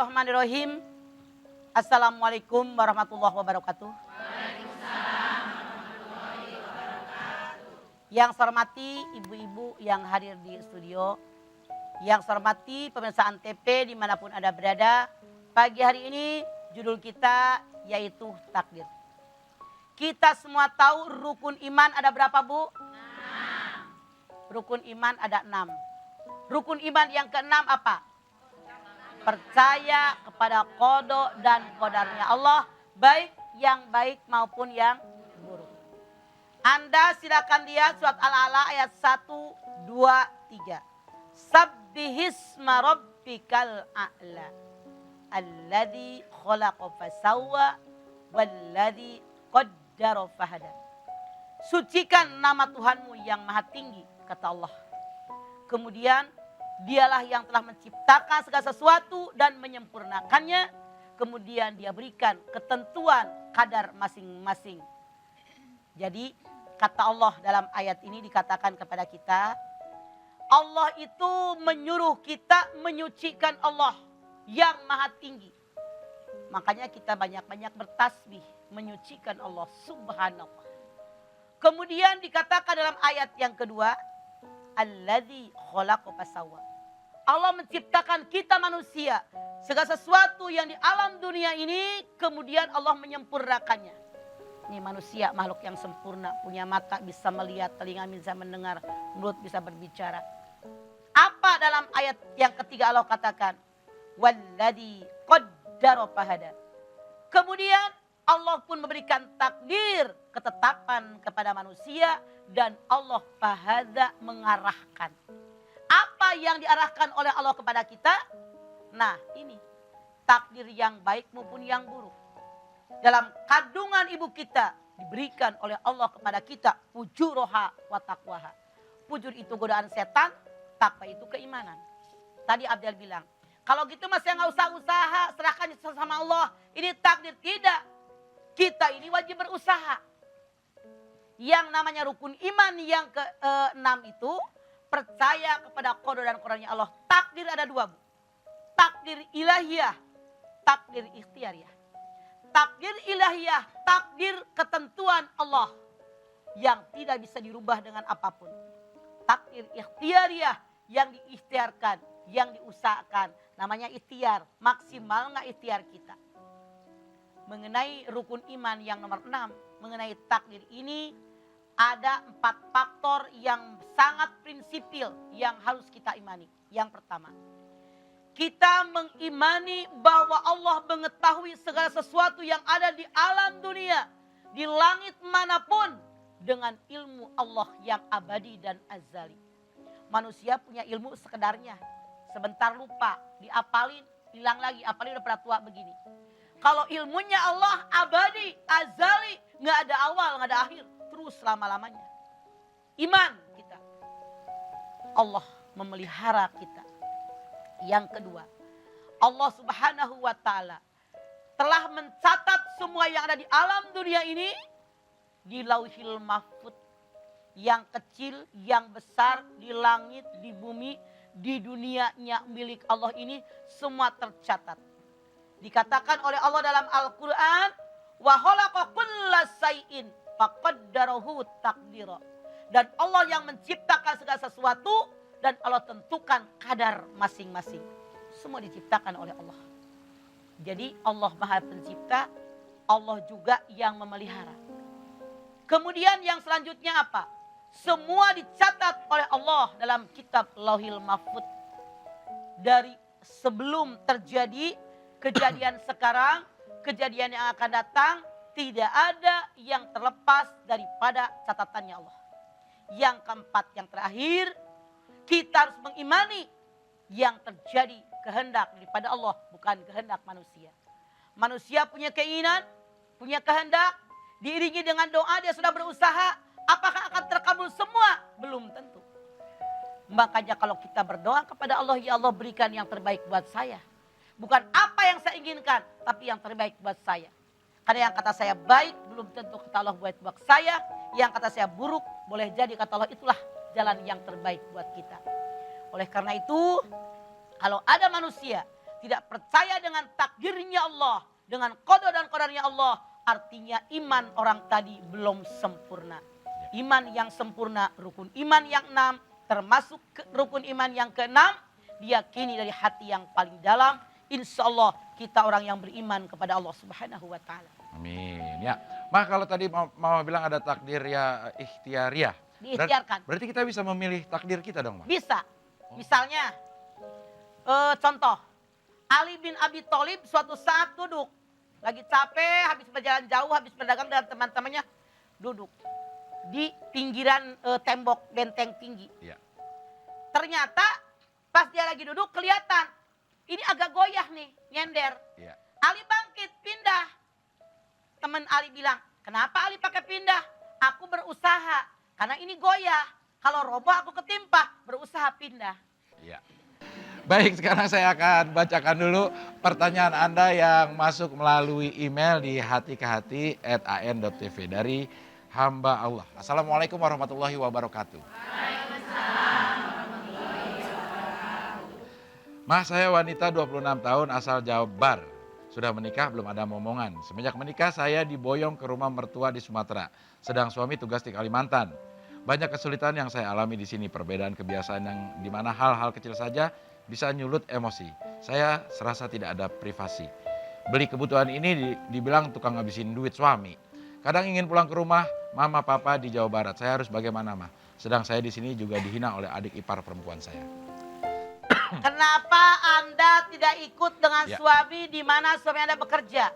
Bismillahirrahmanirrahim. Assalamualaikum warahmatullahi wabarakatuh. Yang saya hormati ibu-ibu yang hadir di studio, yang saya hormati pemirsa Antv dimanapun Anda berada. Pagi hari ini judul kita yaitu takdir. Kita semua tahu rukun iman ada berapa, Bu? 6. Rukun iman ada 6. Rukun iman yang ke-6 apa? Percaya kepada qada dan qadarnya Allah, baik yang baik maupun yang buruk. Anda silakan lihat surat Al-A'la ayat 1, 2, 3. Sabbihisma rabbikal a'la alladzi khalaqa fasawwa walladzi qaddara fahada. Sucikan nama Tuhanmu yang maha tinggi, kata Allah. Kemudian dialah yang telah menciptakan segala sesuatu dan menyempurnakannya. Kemudian dia berikan ketentuan kadar masing-masing. Jadi kata Allah dalam ayat ini dikatakan kepada kita, Allah itu menyuruh kita menyucikan Allah yang maha tinggi. Makanya kita banyak-banyak bertasbih menyucikan Allah subhanallah. Kemudian dikatakan dalam ayat yang kedua, alladzi khalaqa fasawwa. Allah menciptakan kita manusia. Segala sesuatu yang di alam dunia ini kemudian Allah menyempurnakannya. Ini manusia makhluk yang sempurna. Punya mata bisa melihat, telinga bisa mendengar, mulut bisa berbicara. Apa dalam ayat yang ketiga Allah katakan? Walladzi qaddara fahada. Kemudian Allah pun memberikan takdir, ketetapan kepada manusia. Dan Allah fahada mengarahkan. Apa yang diarahkan oleh Allah kepada kita? Nah ini takdir yang baik maupun yang buruk. Dalam kandungan ibu kita diberikan oleh Allah kepada kita fujuroha wa taqwaha. Fujur itu godaan setan, takwa itu keimanan. Tadi Abdel bilang, kalau gitu mas nggak usah usaha, serahkan sama Allah. Ini takdir, tidak. Kita ini wajib berusaha. Yang namanya rukun iman yang ke-6 itu percaya kepada qada dan qadarnya Allah. Takdir ada 2, Bu. Takdir ilahiyah, takdir ikhtiariyah. Takdir ilahiyah, takdir ketentuan Allah yang tidak bisa dirubah dengan apapun. Takdir ikhtiariyah yang diikhtiarkan, yang diusahakan. Namanya ikhtiar, maksimal nggak ikhtiar kita. Mengenai rukun iman yang nomor 6, mengenai takdir ini, ada 4 faktor yang sangat prinsipil yang harus kita imani. Yang pertama, kita mengimani bahwa Allah mengetahui segala sesuatu yang ada di alam dunia, di langit manapun, dengan ilmu Allah yang abadi dan azali. Manusia punya ilmu sekedarnya, sebentar lupa, diapalin, hilang lagi, apalagi udah pada tua begini. Kalau ilmunya Allah abadi, azali, gak ada awal, gak ada akhir. Terus selama-lamanya. Iman kita. Allah memelihara kita. Yang kedua, Allah subhanahu wa ta'ala telah mencatat semua yang ada di alam dunia ini di lauhil mahfud. Yang kecil, yang besar, di langit, di bumi, di dunianya milik Allah ini semua tercatat. Dikatakan oleh Allah dalam Al-Quran, wa khalaqa kulla shay'in faqaddarahu taqdira. Dan Allah yang menciptakan segala sesuatu dan Allah tentukan kadar masing-masing. Semua diciptakan oleh Allah. Jadi Allah Maha Pencipta, Allah juga yang memelihara. Kemudian yang selanjutnya apa? Semua dicatat oleh Allah dalam kitab Lauhil Mahfud. Dari sebelum terjadi kejadian sekarang, kejadian yang akan datang, tidak ada yang terlepas daripada catatannya Allah. Yang keempat, yang terakhir, kita harus mengimani yang terjadi kehendak daripada Allah, bukan kehendak manusia. Manusia punya keinginan, punya kehendak, diiringi dengan doa, dia sudah berusaha. Apakah akan terkabul semua? Belum tentu. Makanya kalau kita berdoa kepada Allah, ya Allah berikan yang terbaik buat saya. Bukan apa yang saya inginkan, tapi yang terbaik buat saya. Karena yang kata saya baik, belum tentu kata Allah buat saya. Yang kata saya buruk, boleh jadi kata Allah itulah jalan yang terbaik buat kita. Oleh karena itu, kalau ada manusia tidak percaya dengan takdirnya Allah, dengan qada dan qadarnya Allah, artinya iman orang tadi belum sempurna. Iman yang sempurna, rukun iman yang 6, termasuk rukun iman yang ke-6, diyakini dari hati yang paling dalam. Insya Allah kita orang yang beriman kepada Allah Subhanahu wa Ta'ala. Amin. Ya, Mah kalau tadi Mama bilang ada takdir ya ikhtiariah. Diikhtiarkan. Berarti kita bisa memilih takdir kita dong, Mah? Bisa. Misalnya, contoh, Ali bin Abi Thalib suatu saat duduk. Lagi capek, habis berjalan jauh, habis berdagang dengan teman-temannya, duduk di pinggiran tembok benteng tinggi. Iya. Ternyata pas dia lagi duduk kelihatan, ini agak goyah nih, nyender. Iya. Ali bangkit, pindah. Teman Ali bilang, kenapa Ali pakai pindah? Aku berusaha, karena ini goyah. Kalau roboh aku ketimpa, berusaha pindah. Iya. Baik, sekarang saya akan bacakan dulu pertanyaan Anda yang masuk melalui email di hatikehati@an.tv dari hamba Allah. Assalamualaikum warahmatullahi wabarakatuh. Mas, saya wanita 26 tahun asal Jabar. Sudah menikah, belum ada momongan. Semenjak menikah saya diboyong ke rumah mertua di Sumatera. Sedang suami tugas di Kalimantan. Banyak kesulitan yang saya alami di sini. Perbedaan kebiasaan yang dimana hal-hal kecil saja bisa nyulut emosi. Saya serasa tidak ada privasi. Beli kebutuhan ini dibilang tukang ngabisin duit suami. Kadang ingin pulang ke rumah mama papa di Jawa Barat. Saya harus bagaimana, Mah? Sedang saya di sini juga dihina oleh adik ipar perempuan saya. Kenapa Anda tidak ikut dengan suami di mana suami Anda bekerja?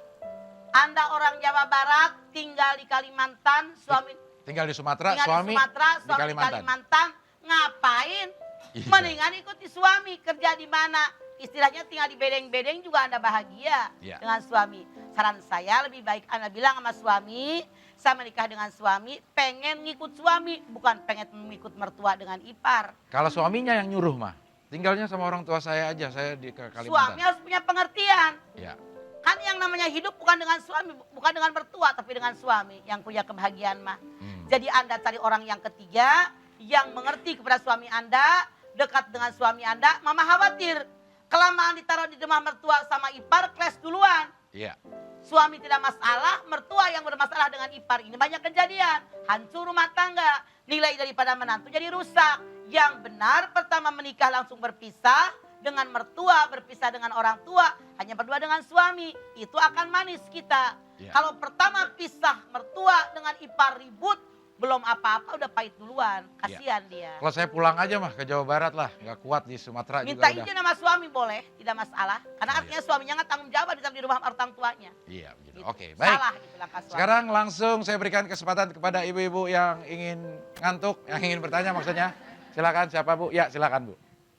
Anda orang Jawa Barat, tinggal di Kalimantan, suami tinggal di Sumatera, tinggal suami di Sumatera, di suami Kalimantan. Kalimantan. Ngapain? Iya. Mendingan ikuti suami, kerja di mana? Istilahnya tinggal di bedeng-bedeng juga Anda bahagia dengan suami. Saran saya lebih baik Anda bilang sama suami, saya menikah dengan suami, pengen ngikut suami, bukan pengen mengikut mertua dengan ipar. Kalau suaminya yang nyuruh, Mah, tinggalnya sama orang tua saya aja, saya di Kalimantan. Suami harus punya pengertian. Ya. Kan yang namanya hidup bukan dengan suami, bukan dengan mertua, tapi dengan suami yang punya kebahagiaan mah. Jadi Anda cari orang yang ketiga, yang mengerti kepada suami Anda, dekat dengan suami Anda. Mama khawatir, kelamaan ditaruh di rumah mertua sama ipar, clash duluan. Iya. Suami tidak masalah, mertua yang bermasalah dengan ipar. Ini banyak kejadian, hancur rumah tangga, nilai daripada menantu jadi rusak. Yang benar pertama menikah langsung berpisah, dengan mertua berpisah dengan orang tua, hanya berdua dengan suami, itu akan manis kita. Kalau pertama pisah mertua dengan ipar ribut, belum apa-apa udah pahit duluan, kasihan dia. Kalau saya pulang aja, Mah, ke Jawa Barat lah, nggak kuat di Sumatera Minta juga. izin sama suami boleh, tidak masalah. Karena artinya suaminya nggak tanggung jawab di rumah orang tuanya. Iya, begitu. Gitu. Oke, baik. Salah gitu langkah suami. Sekarang langsung saya berikan kesempatan kepada ibu-ibu yang ingin ngantuk, yang ingin bertanya maksudnya. Silakan, siapa Bu? Ya, silakan Bu.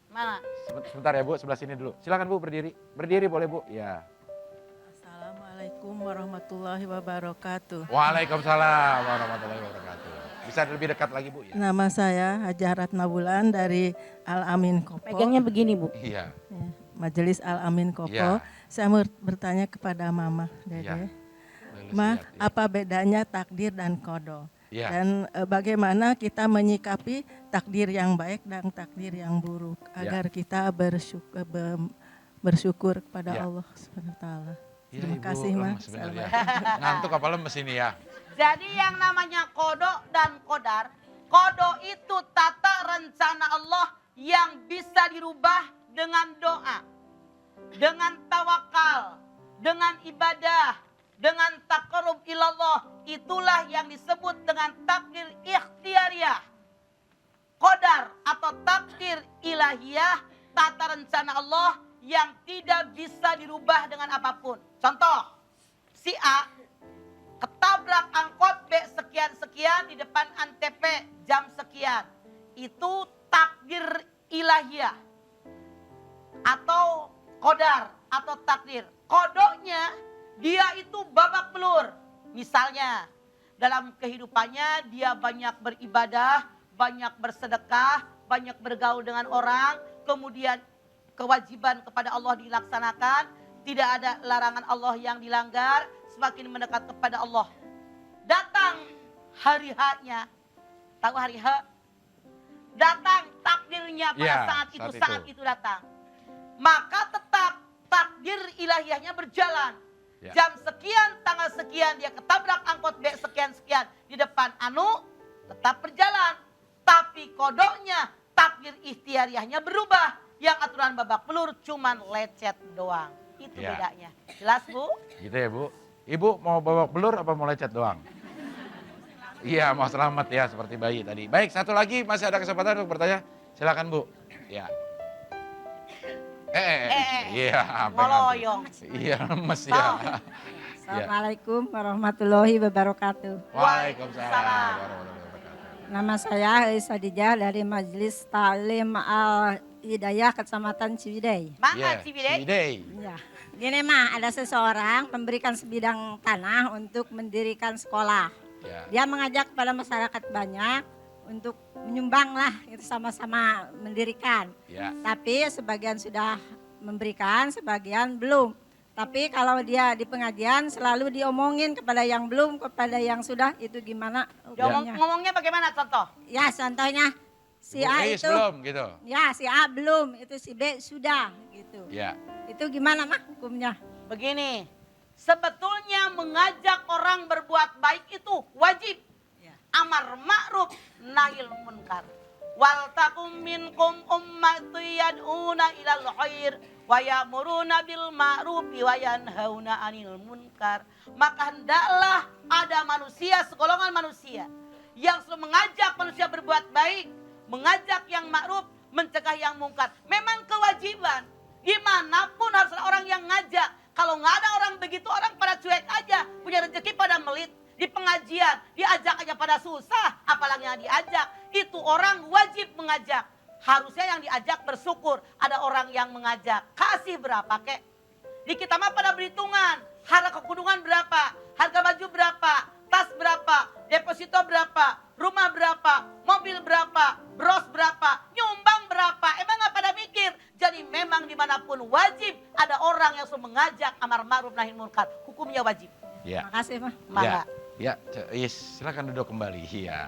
Mana? Sebentar ya Bu, sebelah sini dulu. Silakan Bu, berdiri. Berdiri boleh Bu? Ya. Assalamualaikum warahmatullahi wabarakatuh. Waalaikumsalam warahmatullahi wabarakatuh. Bisa lebih dekat lagi Bu ya? Nama saya Hajah Ratna Bulan dari Al Amin Kopo. Pegangnya begini Bu. Iya. Ya, Majelis Al Amin Kopo. Ya. Saya bertanya kepada Mama Dede. Ma, Ya. apa bedanya takdir dan kodo? Ya. Dan bagaimana kita menyikapi takdir yang baik dan takdir yang buruk agar kita bersyukur kepada Allah Subhanahu wa taala. Ya, Terima Ibu, kasih, Ma. sebentar ya. Ngantuk apa lemes ini ya? Jadi yang namanya kodo dan kodar, kodo itu tata rencana Allah yang bisa dirubah dengan doa, dengan tawakal, dengan ibadah, dengan taqarrub ilallah. Itulah yang disebut dengan takdir ikhtiariah. Qadar atau takdir ilahiyah, tata rencana Allah yang tidak bisa dirubah dengan apapun. Contoh, si A ketabrak angkot B sekian-sekian di depan Antep jam sekian. Itu takdir ilahiyah atau qadar atau takdir. Kodoknya dia itu babak belur. Misalnya dalam kehidupannya dia banyak beribadah, banyak bersedekah, banyak bergaul dengan orang, kemudian kewajiban kepada Allah dilaksanakan, tidak ada larangan Allah yang dilanggar, semakin mendekat kepada Allah. Datang hari H-nya, tahu hari H? Datang takdirnya pada saat itu datang. Maka tetap takdir ilahiyahnya berjalan. Ya. Jam sekian, tanggal sekian, dia ketabrak angkot B sekian-sekian di depan Anu, tetap berjalan. Tapi kodoknya, takdir ikhtiariahnya berubah. Yang aturan babak belur cuman lecet doang. Itu Ya. bedanya. Jelas, Bu? Gitu ya Bu. Ibu mau babak belur apa mau lecet doang? Iya, mau selamat ya seperti bayi tadi. Baik, satu lagi masih ada kesempatan untuk bertanya. Silakan Bu. Ya. Iya, Ngoloyong. Iya, lemes ya. Assalamualaikum warahmatullahi wabarakatuh. Waalaikumsalam warahmatullahi wabarakatuh. Nama saya Sadijah dari Majelis Taklim Al Hidayah Kecamatan Ciwidey. Mangga Ciwidey. Ciwidey. Ya. Gini mah, ada seseorang memberikan sebidang tanah untuk mendirikan sekolah. Ya. Dia mengajak kepada masyarakat banyak untuk menyumbang lah, itu sama-sama mendirikan. Ya. Tapi sebagian sudah memberikan, sebagian belum. Tapi kalau dia di pengajian selalu diomongin kepada yang belum, kepada yang sudah, itu gimana hukumnya. Ngomongnya bagaimana contoh? Ya contohnya si Bu A Is itu, belum gitu. ya si A belum, itu si B sudah gitu. Ya. Itu gimana mah hukumnya? Begini, sebetulnya mengajak orang berbuat baik itu wajib. Ya. Amar ma'ruf nahil munkar. Wal takum minkum ummatun yad'una ilal khair wa ya'muruna bil ma'rufi wa yanhauna 'anil munkar. Maka hendaklah ada manusia, segolongan manusia yang selalu mengajak manusia berbuat baik, mengajak yang ma'ruf, mencegah yang mungkar. Memang kewajiban. Dimanapun harus ada orang yang ngajak. Kalau nggak ada orang begitu, orang pada cuek aja. Punya rezeki pada melit. Di pengajian, diajak aja pada susah. Apalagi yang diajak. Itu orang wajib mengajak. Harusnya yang diajak bersyukur. Ada orang yang mengajak. Kasih berapa kek? Di kita mah pada berhitungan. Harga kekunungan berapa? Harga baju berapa? Tas berapa? Deposito berapa? Rumah berapa? Mobil berapa? Bros berapa? Nyumbang berapa? Emang nggak pada mikir? Jadi memang dimanapun wajib ada orang yang selalu mengajak amar ma'ruf nahi munkar. Hukumnya wajib. Ya. Makasih mah. Mangga. Ya, silakan duduk kembali. Ya.